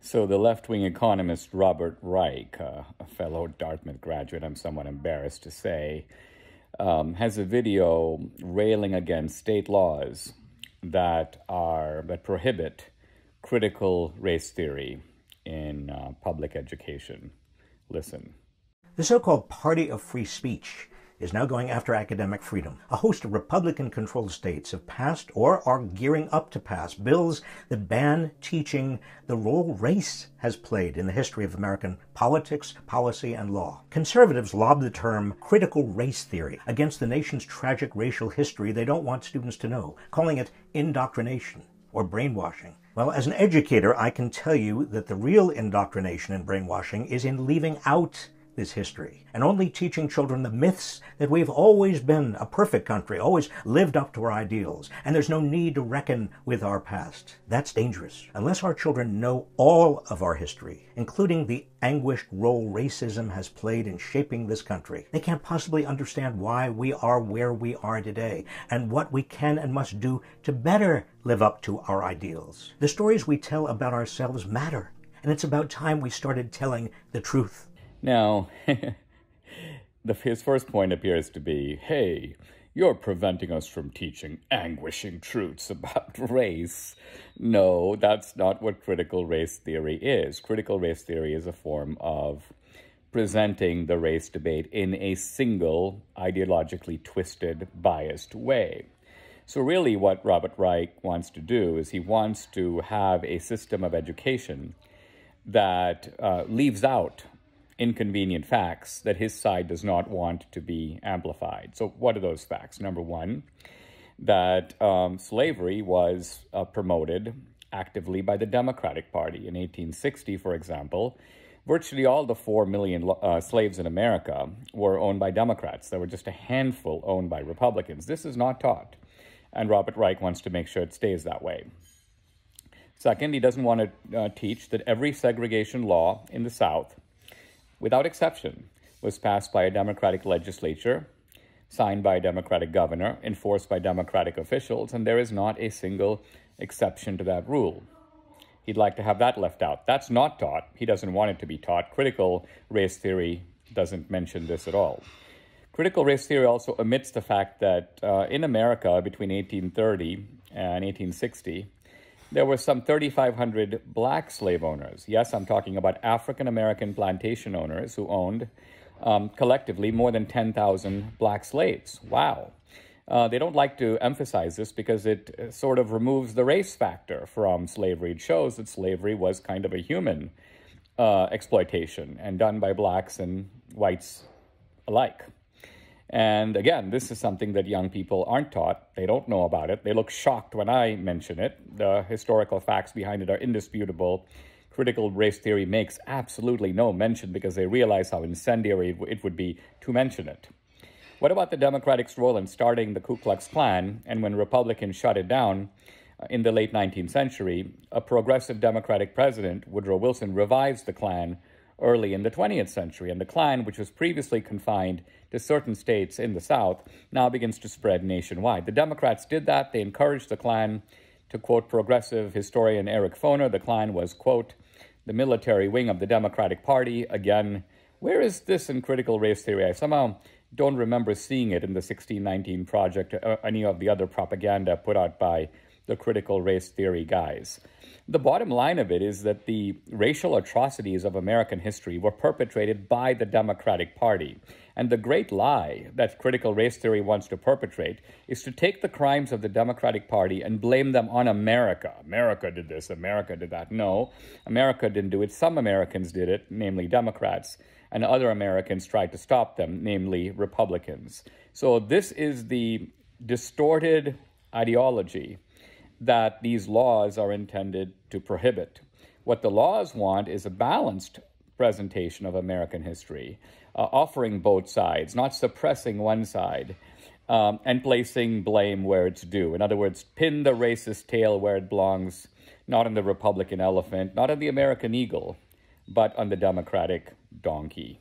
So the left-wing economist Robert Reich, a fellow Dartmouth graduate, I'm somewhat embarrassed to say, has a video railing against state laws that prohibit critical race theory in public education. Listen. The so-called Party of Free Speech is now going after academic freedom. A host of Republican-controlled states have passed or are gearing up to pass bills that ban teaching the role race has played in the history of American politics, policy, and law. Conservatives lob the term critical race theory against the nation's tragic racial history they don't want students to know, calling it indoctrination or brainwashing. Well, as an educator, I can tell you that the real indoctrination and brainwashing is in leaving out this history and only teaching children the myths that we've always been a perfect country, always lived up to our ideals, and there's no need to reckon with our past. That's dangerous. Unless our children know all of our history, including the anguished role racism has played in shaping this country, they can't possibly understand why we are where we are today and what we can and must do to better live up to our ideals. The stories we tell about ourselves matter, and it's about time we started telling the truth. Now, his first point appears to be, hey, you're preventing us from teaching anguishing truths about race. No, that's not what critical race theory is. Critical race theory is a form of presenting the race debate in a single, ideologically twisted, biased way. So really what Robert Reich wants to do is he wants to have a system of education that leaves out inconvenient facts that his side does not want to be amplified. So what are those facts? Number one, that slavery was promoted actively by the Democratic Party. In 1860, for example, virtually all the 4 million slaves in America were owned by Democrats. There were just a handful owned by Republicans. This is not taught, and Robert Reich wants to make sure it stays that way. Second, he doesn't want to teach that every segregation law in the South, without exception, was passed by a Democratic legislature, signed by a Democratic governor, enforced by Democratic officials, and there is not a single exception to that rule. He'd like to have that left out. That's not taught. He doesn't want it to be taught. Critical race theory doesn't mention this at all. Critical race theory also omits the fact that in America between 1830 and 1860, there were some 3,500 black slave owners. Yes, I'm talking about African-American plantation owners who owned collectively more than 10,000 black slaves. Wow. They don't like to emphasize this because it sort of removes the race factor from slavery. It shows that slavery was kind of a human exploitation and done by blacks and whites alike. And again, this is something that young people aren't taught. They don't know about it. They look shocked when I mention it. The historical facts behind it are indisputable. Critical race theory makes absolutely no mention because they realize how incendiary it would be to mention it. What about the Democratic's role in starting the Ku Klux Klan? And when Republicans shut it down in the late 19th century, a progressive Democratic president, Woodrow Wilson, revives the Klan early in the 20th century. And the Klan, which was previously confined to certain states in the South, now begins to spread nationwide. The Democrats did that. They encouraged the Klan. To quote progressive historian Eric Foner, the Klan was, quote, the military wing of the Democratic Party. Again, where is this in critical race theory? I somehow don't remember seeing it in the 1619 Project or any of the other propaganda put out by the critical race theory guys. The bottom line of it is that the racial atrocities of American history were perpetrated by the Democratic Party. And the great lie that critical race theory wants to perpetrate is to take the crimes of the Democratic Party and blame them on America. America did this, America did that. No, America didn't do it. Some Americans did it, namely Democrats, and other Americans tried to stop them, namely Republicans. So this is the distorted ideology that these laws are intended to prohibit. What the laws want is a balanced presentation of American history, offering both sides, not suppressing one side, and placing blame where it's due. In other words, pin the racist tail where it belongs, not on the Republican elephant, not on the American eagle, but on the Democratic donkey.